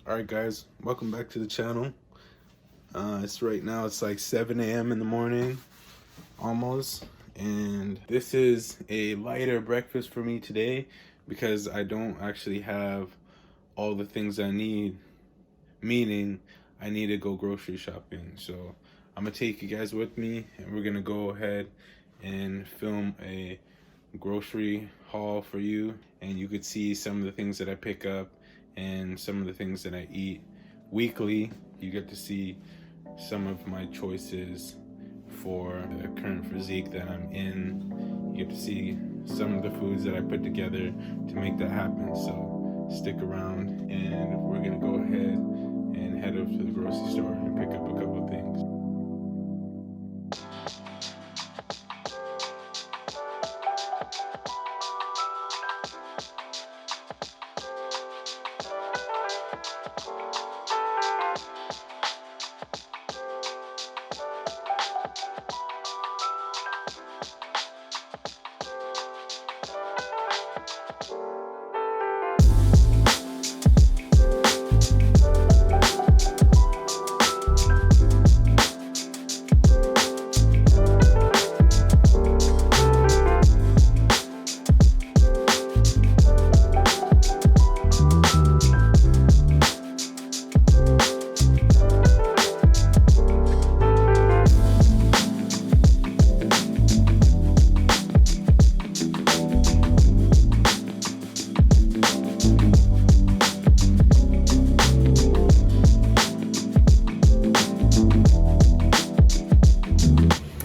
Alright guys, welcome back to the channel. It's right now, it's like 7 a.m. in the morning, almost. And this is a lighter breakfast for me today because I don't actually have all the things I need, meaning I need to go grocery shopping. So I'm gonna take you guys with me and we're gonna go ahead and film a grocery haul for you, and you could see some of the things that I pick up and some of the things that I eat weekly. You get to see some of my choices for the current physique that I'm in. You get to see some of the foods that I put together to make that happen. So stick around and we're gonna go ahead and head up to the grocery store and pick up a couple of things.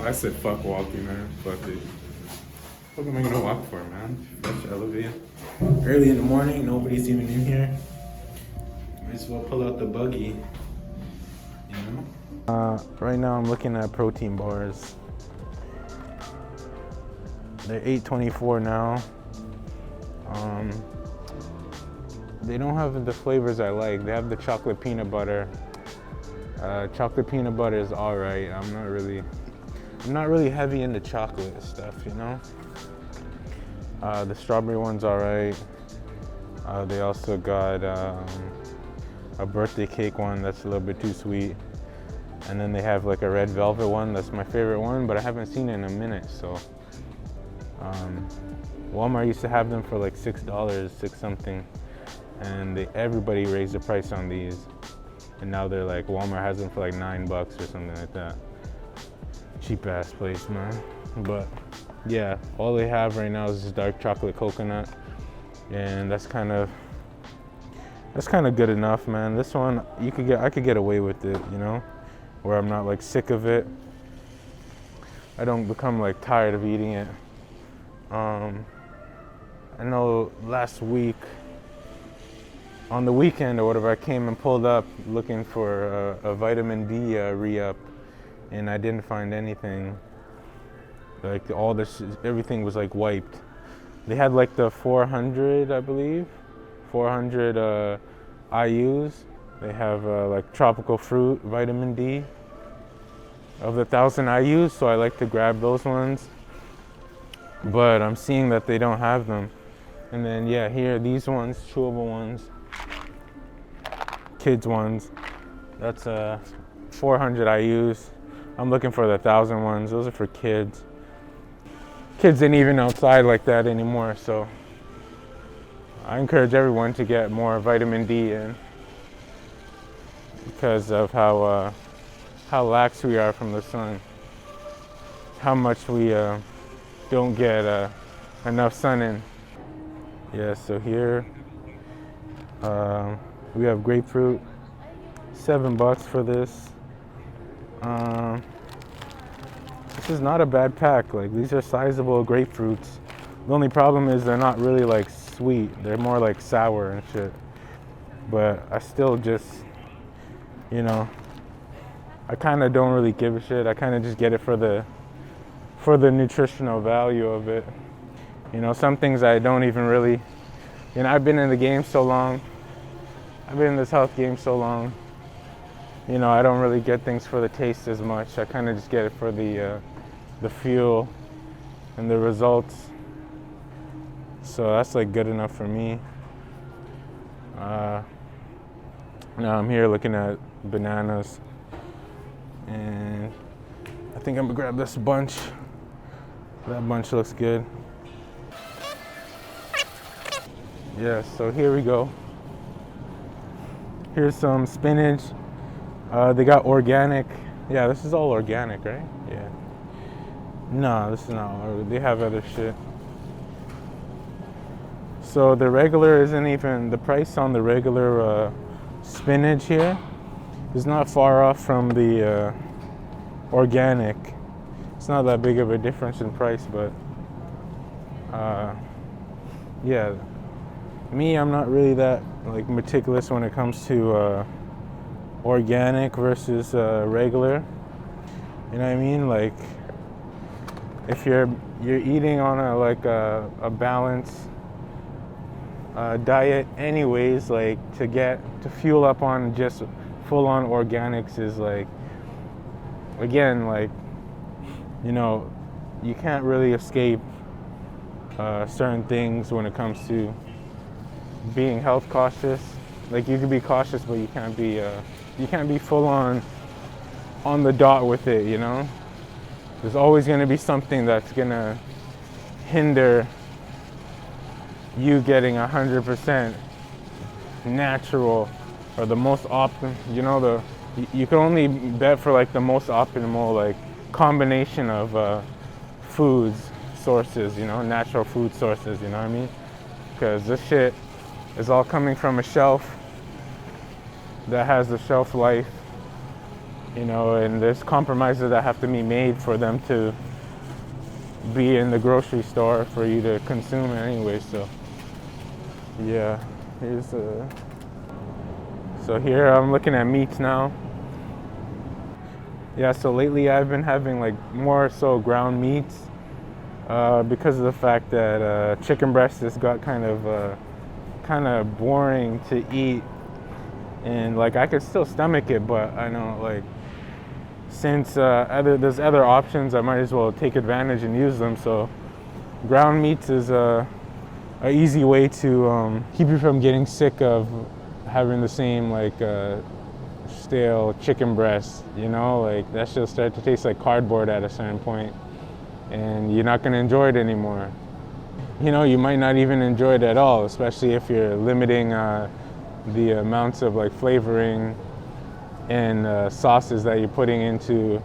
I said fuck walking, man. Fuck it. What am I gonna walk for, man? Fresh elevator. Early in the morning, nobody's even in here. Might as well pull out the buggy, you know? Right now I'm looking at protein bars. They're $8.24 now. They don't have the flavors I like. They have the chocolate peanut butter. Chocolate peanut butter is alright. I'm not really heavy into chocolate stuff, you know? The strawberry one's alright. They also got a birthday cake one that's a little bit too sweet. And then they have like a red velvet one that's my favorite one, but I haven't seen it in a minute, so. Walmart used to have them for like $6, six something. And everybody raised the price on these. And now they're like, Walmart has them for like $9 or something like that. Cheap ass place, man. But yeah, all they have right now is this dark chocolate coconut, and that's kind of good enough, man. This one I could get away with it, you know, where I'm not like sick of it. I don't become like tired of eating it. I know last week on the weekend or whatever, I came and pulled up looking for a vitamin D re-up. And I didn't find anything. Like everything was like wiped. They had like the 400, I believe, 400 IUs. They have like tropical fruit vitamin D of the 1,000 IUs, so I like to grab those ones. But I'm seeing that they don't have them. And then yeah, here these ones, chewable ones, kids ones. That's 400 IUs. I'm looking for the 1,000 ones. Those are for kids. Kids ain't even outside like that anymore, so I encourage everyone to get more vitamin D in because of how lax we are from the sun. How much we don't get enough sun in. Yeah, so here we have grapefruit. $7 for this. This is not a bad pack. Like, these are sizable grapefruits. The only problem is they're not really like sweet. They're more like sour and shit. But I still just, you know, I kind of don't really give a shit. I kind of just get it for the nutritional value of it. You know, some things I don't even really, you know, I've been in the game so long. I've been in this health game so long. You know, I don't really get things for the taste as much. I kind of just get it for the fuel and the results. So that's like good enough for me. Now I'm here looking at bananas, and I think I'm gonna grab this bunch. That bunch looks good. Yeah, so here we go. Here's some spinach. They got organic. Yeah, this is all organic, right? Yeah. No, this is not. They have other shit. So the regular isn't even, the price on the regular spinach here is not far off from the organic. It's not that big of a difference in price, but yeah. Me, I'm not really that like meticulous when it comes to organic versus regular. You know what I mean? Like if you're eating on a balanced diet anyways, like to fuel up on just full on organics is like, again, like, you know, you can't really escape certain things when it comes to being health cautious. Like you can be cautious, but you can't be full on the dot with it, you know? There's always gonna be something that's gonna hinder you getting 100% natural or the most optimal, you know, you can only bet for like the most optimal like combination of foods sources, you know, natural food sources, you know what I mean? Because this shit is all coming from a shelf that has a shelf life, you know, and there's compromises that have to be made for them to be in the grocery store for you to consume it anyway. So yeah, so here I'm looking at meats now. Yeah, so lately I've been having like more so ground meats because of the fact that chicken breast has got kind of boring to eat, and like I could still stomach it, but I know like since there's other options, I might as well take advantage and use them. So ground meats is a easy way to keep you from getting sick of having the same like stale chicken breast, you know, like that shit'll start to taste like cardboard at a certain point and you're not going to enjoy it anymore. You know, you might not even enjoy it at all, especially if you're limiting the amounts of like flavoring and sauces that you're putting into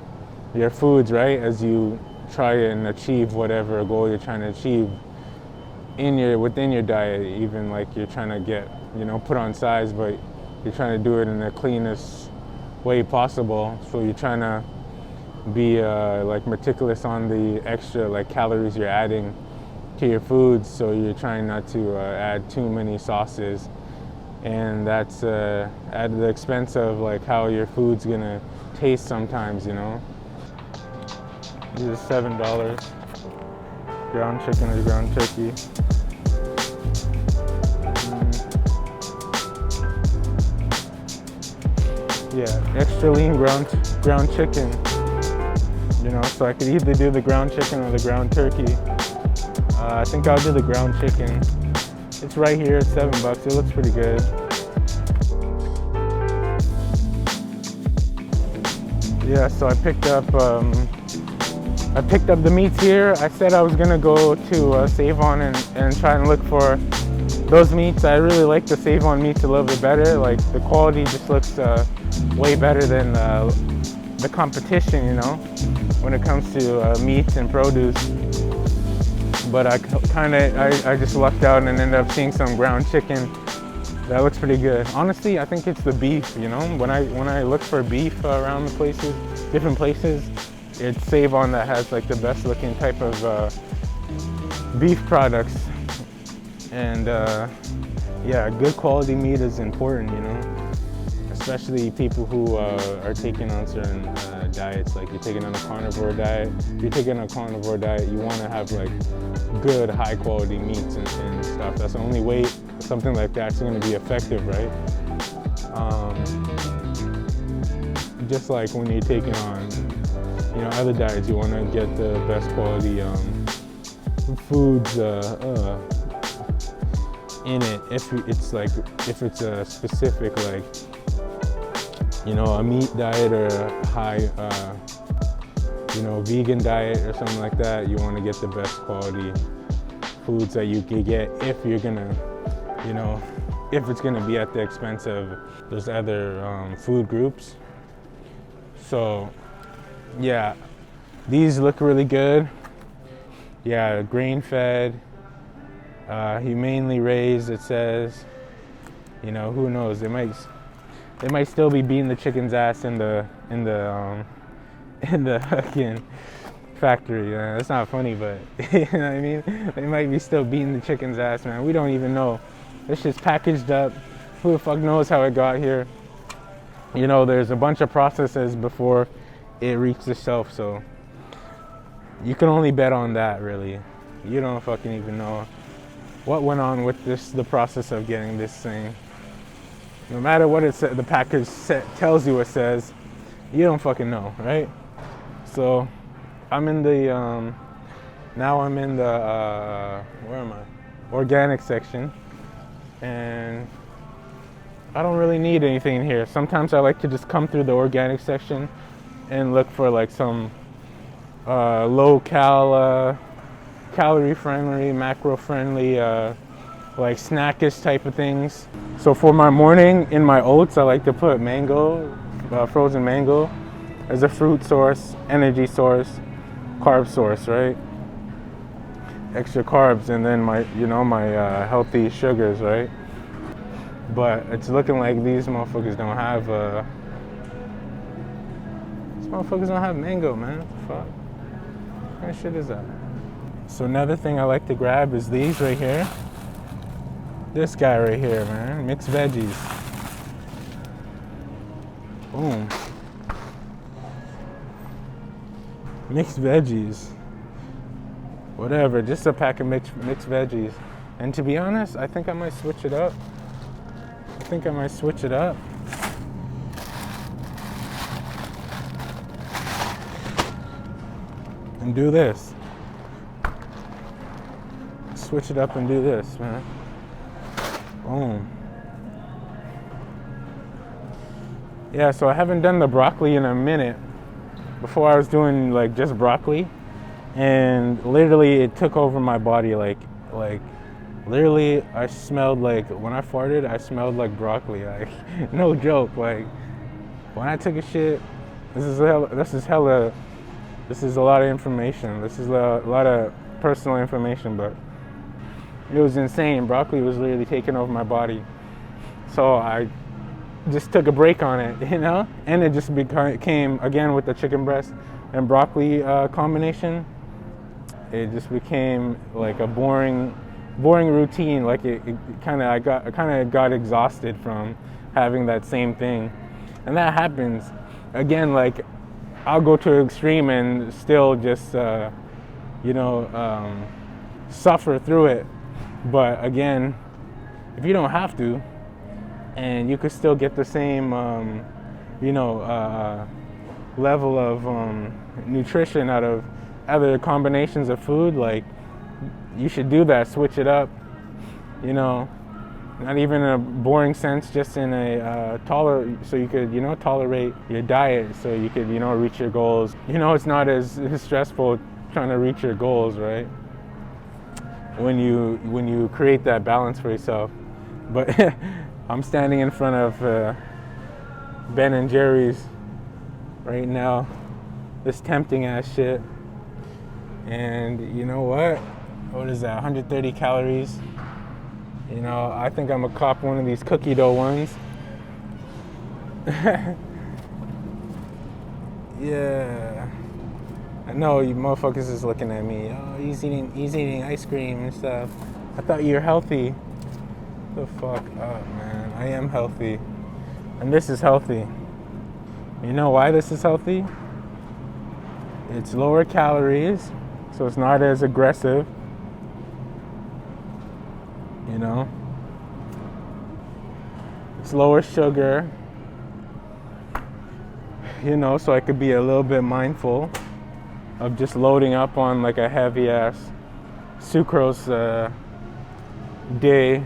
your foods, right? As you try and achieve whatever goal you're trying to achieve within your diet, even like you're trying to get, you know, put on size, but you're trying to do it in the cleanest way possible. So you're trying to be like meticulous on the extra like calories you're adding to your foods. So you're trying not to add too many sauces, and that's at the expense of like how your food's gonna taste sometimes, you know. This is $7. Ground chicken or ground turkey. Yeah, extra lean ground chicken. You know, so I could either do the ground chicken or the ground turkey. I think I'll do the ground chicken. It's right here, it's $7. It looks pretty good. Yeah, so I picked up the meats here. I said I was gonna go to Save On and try and look for those meats. I really like the Save On meats a little bit better. Like the quality just looks way better than the competition, you know, when it comes to meats and produce. But I just lucked out and ended up seeing some ground chicken that looks pretty good. Honestly, I think it's the beef, you know. When I look for beef around the places, different places, it's Save On that has like the best looking type of beef products. And yeah, good quality meat is important, you know, especially people who are taking on certain diets. Like you're taking on a carnivore diet. If you're taking a carnivore diet, you want to have like good, high quality meats and stuff. That's the only way something like that's going to be effective, right? Just like when you're taking on, you know, other diets, you want to get the best quality foods in it. If it's a specific like a meat diet or a high, vegan diet or something like that, you want to get the best quality foods that you can get if you're gonna, if it's gonna be at the expense of those other food groups. So, yeah, these look really good. Yeah, grain-fed, humanely raised. It says, who knows? They might still be beating the chicken's ass in the fucking factory. That's not funny, but you know what I mean? They might be still beating the chicken's ass, man. We don't even know. It's just packaged up. Who the fuck knows how it got here? There's a bunch of processes before it reached the shelf, so you can only bet on that, really. You don't fucking even know what went on with the process of getting this thing. No matter what the package tells you it says, you don't fucking know, right? So I'm in the where am I? Organic section, and I don't really need anything in here. Sometimes I like to just come through the organic section and look for like some low calorie friendly, macro friendly, like snackish type of things. So for my morning, in my oats, I like to put mango, frozen mango, as a fruit source, energy source, carb source, right? Extra carbs, and then my healthy sugars, right? But it's looking like these motherfuckers don't have mango, man. What the fuck? What kind of shit is that? So another thing I like to grab is these right here. This guy right here, man. Mixed veggies. Boom. Mixed veggies. Whatever, just a pack of mixed veggies. And to be honest, I think I might switch it up. And do this. Switch it up and do this, man. Boom. Yeah, so I haven't done the broccoli in a minute. Before I was doing like just broccoli, and literally it took over my body. Like literally I smelled like, when I farted, I smelled like broccoli. Like no joke. Like when I took a shit, this is a lot of information. This is a lot of personal information, but it was insane. Broccoli was literally taking over my body. So I just took a break on it, and it just became, again, with the chicken breast and broccoli combination, it just became like a boring routine. Like I kind of got exhausted from having that same thing. And that happens. Again, like I'll go to an extreme and still just suffer through it. But again, if you don't have to, and you could still get the same, level of nutrition out of other combinations of food, like you should do that. Switch it up, not even in a boring sense, just in a so you could, tolerate your diet, so you could, reach your goals. It's not as stressful trying to reach your goals, right? When you create that balance for yourself. But I'm standing in front of Ben and Jerry's right now, this tempting ass shit, and you know what is that, 130 calories? I think I'm gonna cop one of these cookie dough ones. Yeah, I know you motherfuckers is looking at me. Oh, he's eating ice cream and stuff. I thought you were healthy. The fuck up, man. I am healthy, and this is healthy. You know why this is healthy? It's lower calories, so it's not as aggressive. It's lower sugar. So I could be a little bit mindful of just loading up on like a heavy ass sucrose day.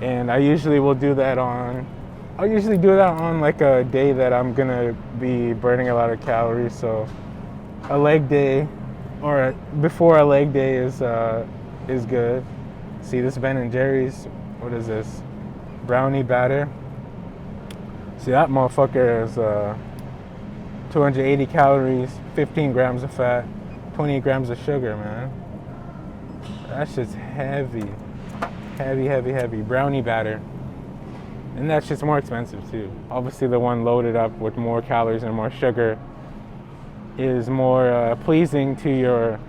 And I usually will do that on I'll usually do that on like a day that I'm gonna be burning a lot of calories. So a leg day, or before a leg day is good. See this Ben & Jerry's, what is this? Brownie batter. See that motherfucker is 280 calories, 15 grams of fat, 28 grams of sugar, man. That shit's heavy. Heavy brownie batter. And that shit's more expensive too. Obviously the one loaded up with more calories and more sugar is more pleasing to your,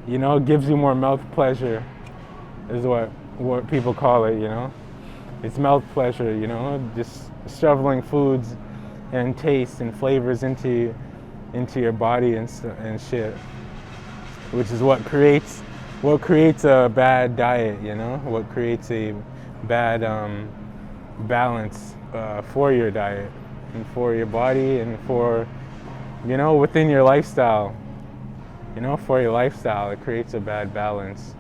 you know, gives you more mouth pleasure, is what people call it, you know. It's mouth pleasure, you know, just shoveling foods and tastes and flavors into your body and shit, which is what creates a bad diet, you know, what creates a bad balance for your diet and for your body and for, you know, within your lifestyle, you know, for your lifestyle. It creates a bad balance,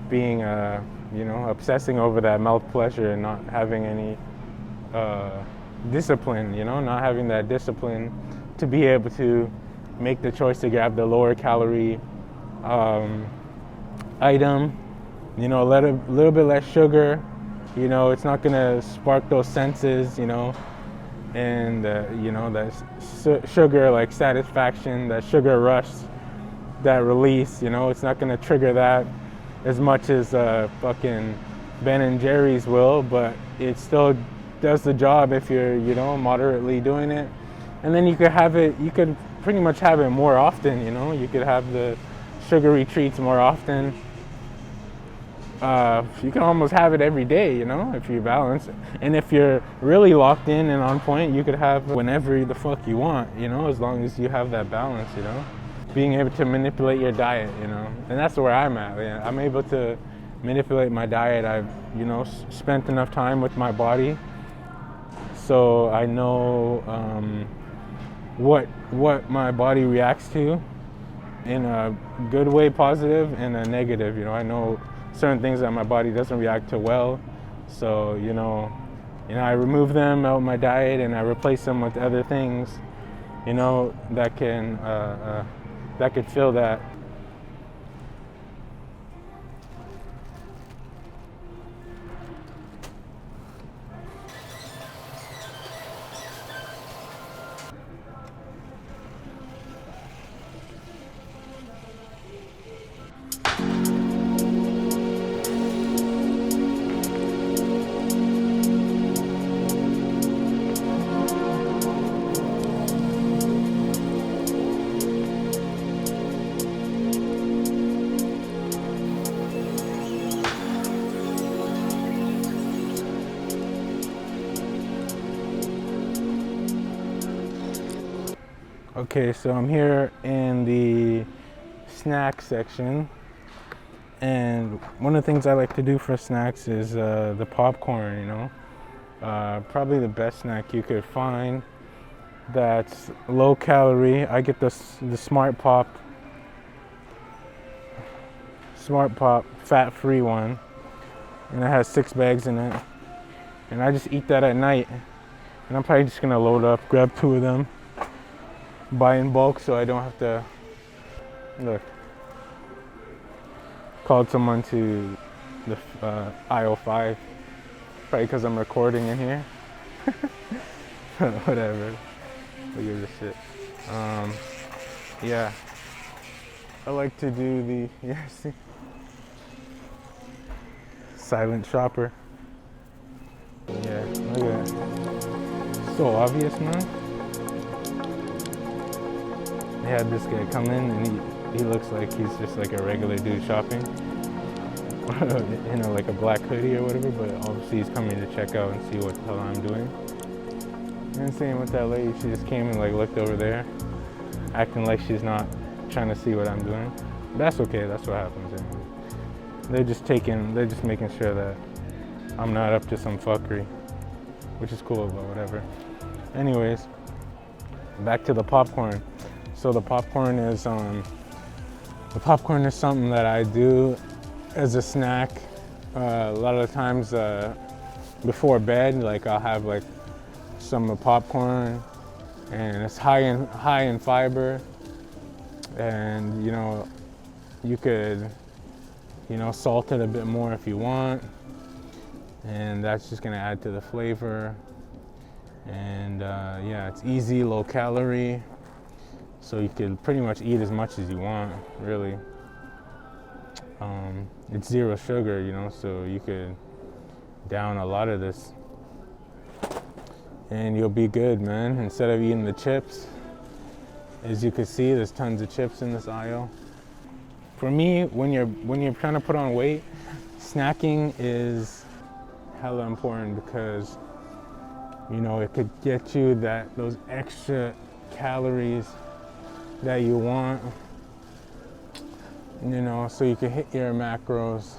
being you know, obsessing over that mouth pleasure and not having any discipline, you know, not having that discipline to be able to make the choice to grab the lower calorie item, you know, a little bit less sugar, you know, it's not gonna spark those senses, you know, and you know, that sugar like satisfaction, that sugar rush, that release, you know, it's not gonna trigger that as much as fucking Ben & Jerry's will, but it still does the job if you're, you know, moderately doing it. And then you could pretty much have it more often, you know, you could have the sugary treats more often. You can almost have it every day, you know, if you balance. And if you're really locked in and on point, you could have whenever the fuck you want, you know, as long as you have that balance, you know. Being able to manipulate your diet, you know, and that's where I'm at. Yeah. I'm able to manipulate my diet. I've, you know, spent enough time with my body, so I know what my body reacts to in a good way, positive, and a negative. You know, I know certain things that my body doesn't react to well, so you know, I remove them out of my diet and I replace them with other things, you know, that could fill that. Okay, so I'm here in the snack section, and one of the things I like to do for snacks is the popcorn, you know. Probably the best snack you could find that's low calorie. I get the Smart Pop fat-free one, and it has 6 bags in it, and I just eat that at night. And I'm probably just gonna load up, grab 2 of them, buy in bulk so I don't have to call someone to the aisle 5, probably because I'm recording in here. Whatever, look at this shit. Yeah, I like to do the see, silent shopper. Yeah, look at that, so obvious, man. They had this guy come in and he looks like he's just like a regular dude shopping. You know, like a black hoodie or whatever, but obviously he's coming to check out and see what the hell I'm doing. And same with that lady, she just came and like looked over there, acting like she's not trying to see what I'm doing. But that's okay, that's what happens anyway. They're just making sure that I'm not up to some fuckery, which is cool, but whatever. Anyways, back to the popcorn. So the popcorn is something that I do as a snack. A lot of the times before bed, like I'll have like some popcorn, and it's high in fiber, and you could salt it a bit more if you want, and that's just gonna add to the flavor. And yeah, it's easy, low calorie, so you can pretty much eat as much as you want, really. It's zero sugar, so you could down a lot of this and you'll be good, man. Instead of eating the chips, as you can see, there's tons of chips in this aisle. For me, when you're trying to put on weight, snacking is hella important, because it could get you those extra calories that you want, so you can hit your macros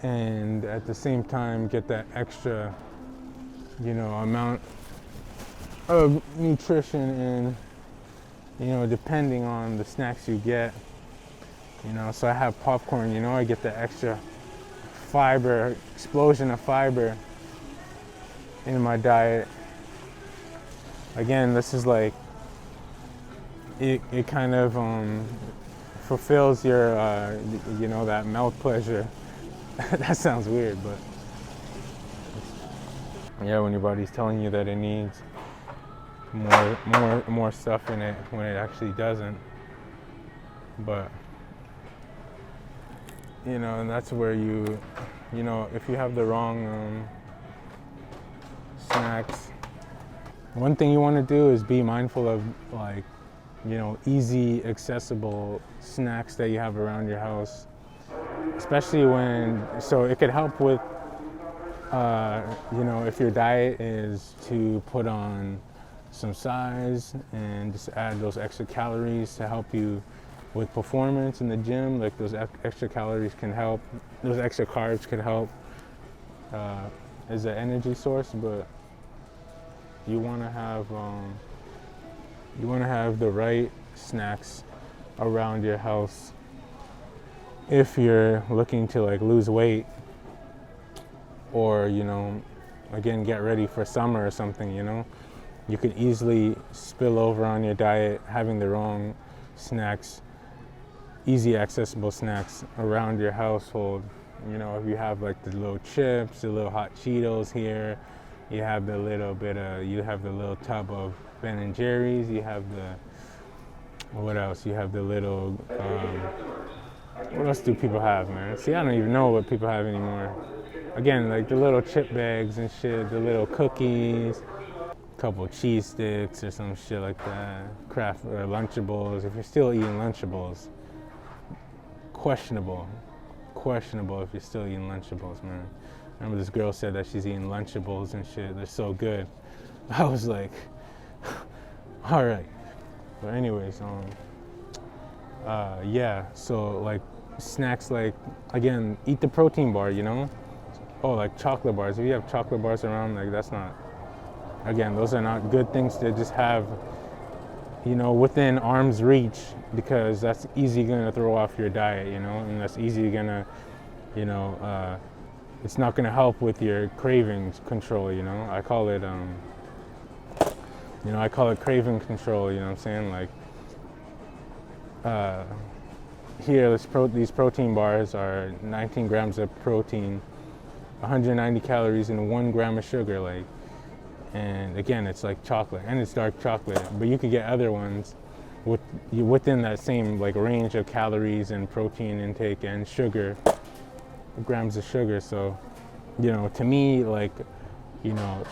and at the same time get that extra amount of nutrition in, depending on the snacks you get. So I have popcorn, I get the extra fiber, explosion of fiber in my diet. Again, this is like, it kind of fulfills your, that mouth pleasure. That sounds weird, but yeah, when your body's telling you that it needs more stuff in it when it actually doesn't. But and that's where if you have the wrong snacks, one thing you want to do is be mindful of easy accessible snacks that you have around your house, especially so it could help with if your diet is to put on some size and just add those extra calories to help you with performance in the gym. Like those extra calories can help, those extra carbs can help as an energy source, but you want to have the right snacks around your house if you're looking to lose weight, or again, get ready for summer or something. You could easily spill over on your diet having the wrong snacks, easy accessible snacks around your household. If you have the little chips, the little hot Cheetos here, you have the little tub of Ben and Jerry's, you have what else? You have the little, what else do people have, man? See, I don't even know what people have anymore. Again, the little chip bags and shit, the little cookies, a couple cheese sticks or some shit like that, Kraft or Lunchables. If you're still eating Lunchables, questionable if you're still eating Lunchables, man. I remember this girl said that she's eating Lunchables and shit. They're so good. I was like, all right. But anyways, yeah. So snacks, again, eat the protein bar. Oh, chocolate bars. If you have chocolate bars around, that's not. Again, those are not good things to just have, within arm's reach, because that's easy gonna throw off your diet, and that's easy gonna, it's not gonna help with your cravings control, I call it, I call it craving control, you know what I'm saying? Here, these protein bars are 19 grams of protein, 190 calories, and 1 gram of sugar, and again, it's chocolate, and it's dark chocolate, but you could get other ones within that same range of calories and protein intake and sugar, grams of sugar. So, to me,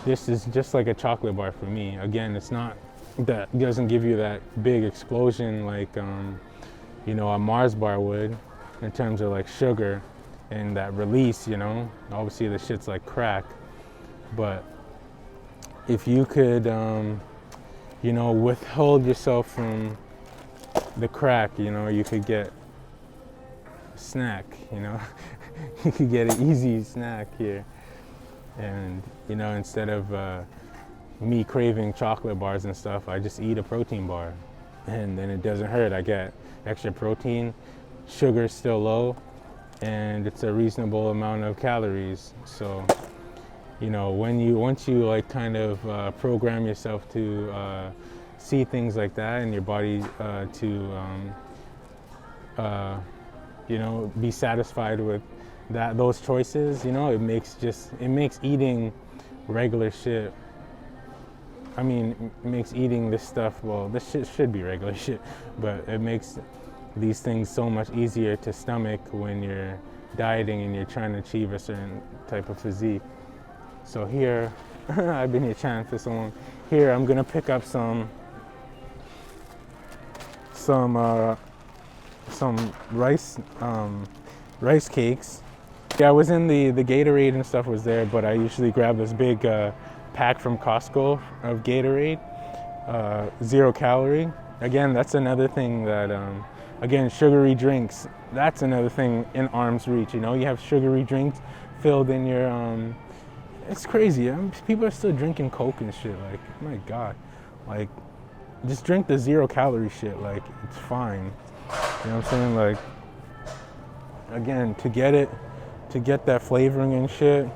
this is just like a chocolate bar for me. Again, it's not that, it doesn't give you that big explosion a Mars bar would, in terms of sugar and that release. Obviously the shit's like crack, but if you could withhold yourself from the crack, you could get a snack, you could get an easy snack here. And instead of me craving chocolate bars and stuff, I just eat a protein bar, and then it doesn't hurt. I get extra protein, sugar's still low, and it's a reasonable amount of calories. So you know, once you like kind of program yourself to see things like that, and your body you know, be satisfied with those choices, you know, it makes eating regular shit, I mean, it makes eating this stuff, well, this shit should be regular shit, but it makes these things so much easier to stomach when you're dieting and you're trying to achieve a certain type of physique. So here, I've been here chatting for so long. Here, I'm gonna pick up some rice cakes. Yeah, I was in the Gatorade and stuff was there, but I usually grab this big pack from Costco of Gatorade, 0 calorie. Again, that's another thing that, again, sugary drinks, that's another thing in arm's reach. You know, you have sugary drinks filled in your, it's crazy. People are still drinking Coke and shit. Like, my God, like, just drink the 0 calorie shit. Like, it's fine. You know what I'm saying? Like, again, to get that flavoring and shit,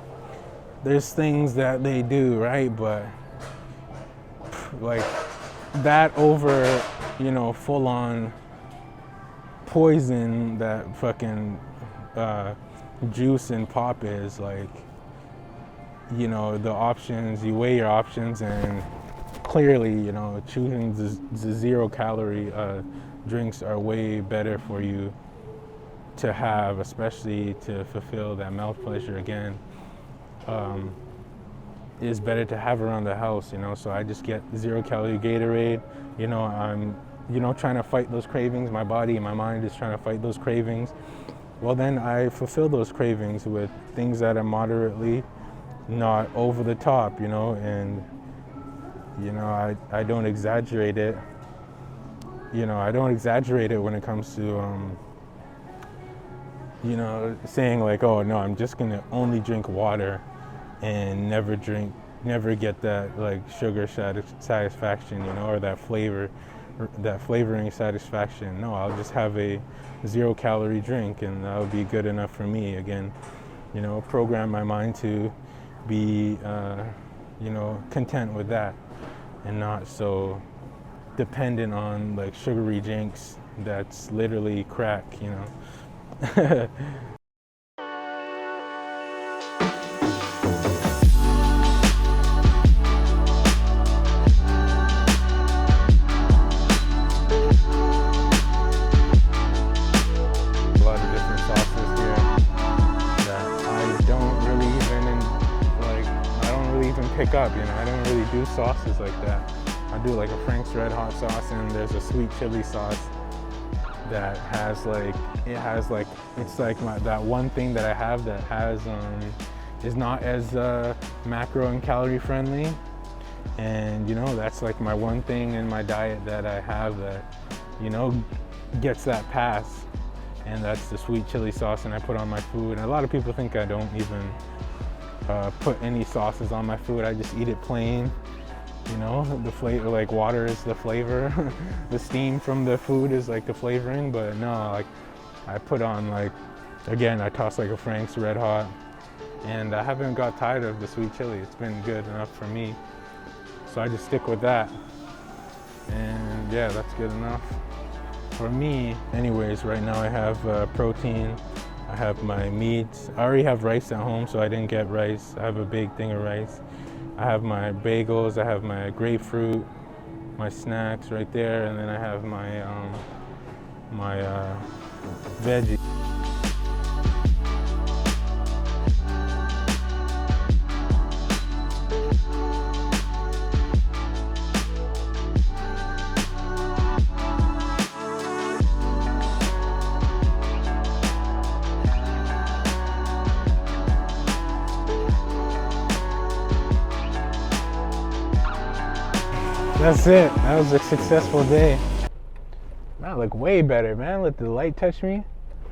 there's things that they do, right? But like that over, you know, full on poison that fucking juice and pop is, like, you know, the options, you weigh your options, and clearly, you know, choosing the 0 calorie drinks are way better for you to have, especially to fulfill that mouth pleasure again. Is better to have around the house, you know. So I just get 0 calorie Gatorade. You know, I'm, you know, trying to fight those cravings. My body and my mind is trying to fight those cravings. Well, then I fulfill those cravings with things that are moderately not over the top, you know, and, you know, I don't exaggerate it. You know, I don't exaggerate it when it comes to, you know, saying like, oh no, I'm just gonna only drink water and never get that like sugar satisfaction, you know, or that flavoring satisfaction. No, I'll just have a 0 calorie drink and that'll be good enough for me. Again, you know, program my mind to be, you know, content with that and not so dependent on like sugary drinks that's literally crack, you know. Pick up, you know, I don't really do sauces like that. I do like a Frank's Red Hot sauce, and there's a sweet chili sauce that has like, it's like that one thing that I have that has, is not as macro and calorie friendly. And, you know, that's like my one thing in my diet that I have that, you know, gets that pass. And that's the sweet chili sauce, and I put on my food. And a lot of people think I don't even put any sauces on my food. I just eat it plain, you know. The flavor, like water is the flavor. The steam from the food is like the flavoring. But no, like I put on, like, again, I toss like a Frank's Red Hot, and I haven't got tired of the sweet chili. It's been good enough for me, so I just stick with that. And yeah, that's good enough for me. Anyways, right now I have protein. I have my meats. I already have rice at home, so I didn't get rice. I have a big thing of rice. I have my bagels, I have my grapefruit, my snacks right there, and then I have my veggies. That's it. That was a successful day. Man, I look way better, man. Let the light touch me.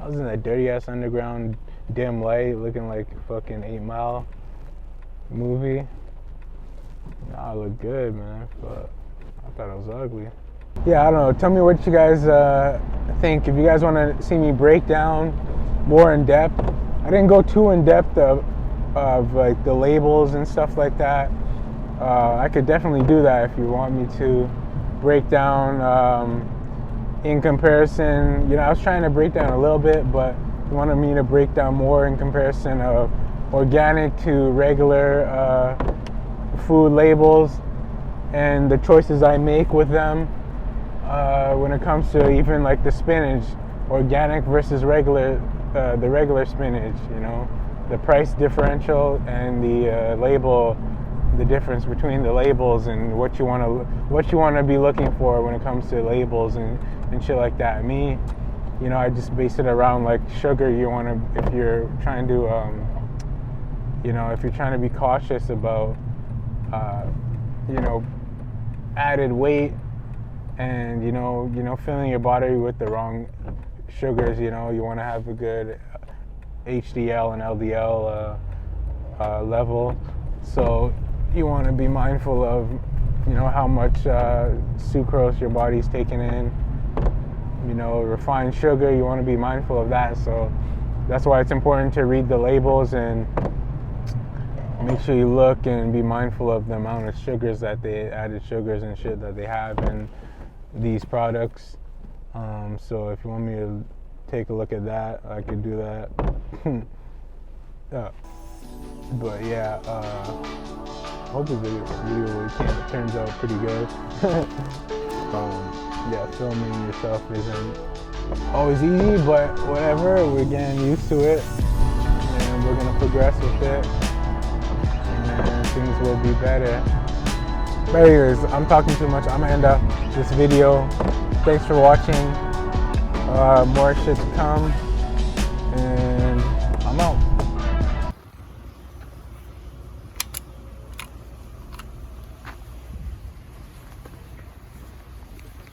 I was in that dirty ass underground dim light looking like fucking 8 Mile movie. Nah, I look good, man. But I thought I was ugly. Yeah, I don't know. Tell me what you guys think. If you guys want to see me break down more in depth. I didn't go too in depth of like the labels and stuff like that. I could definitely do that if you want me to break down in comparison. You know, I was trying to break down a little bit, but you wanted me to break down more in comparison of organic to regular food labels and the choices I make with them when it comes to even like the spinach, organic versus regular, the regular spinach, you know, the price differential and the label, the difference between the labels and what you want to be looking for when it comes to labels and shit like that. Me, you know, I just base it around like sugar. You want to, if you're trying to, you know, if you're trying to be cautious about, you know, added weight and you know filling your body with the wrong sugars. You know, you want to have a good HDL and LDL level. So you want to be mindful of, you know, how much sucrose your body's taking in. You know, refined sugar, you want to be mindful of that. So that's why it's important to read the labels and make sure you look and be mindful of the amount of sugars that they added sugars and shit that they have in these products. So if you want me to take a look at that, I could do that. But yeah, hopefully the video turns out pretty good. Yeah, filming yourself isn't always easy, but whatever, we're getting used to it and we're gonna progress with it and things will be better. But anyways, I'm talking too much. I'm gonna end up this video. Thanks for watching. More shit to come and I'm out.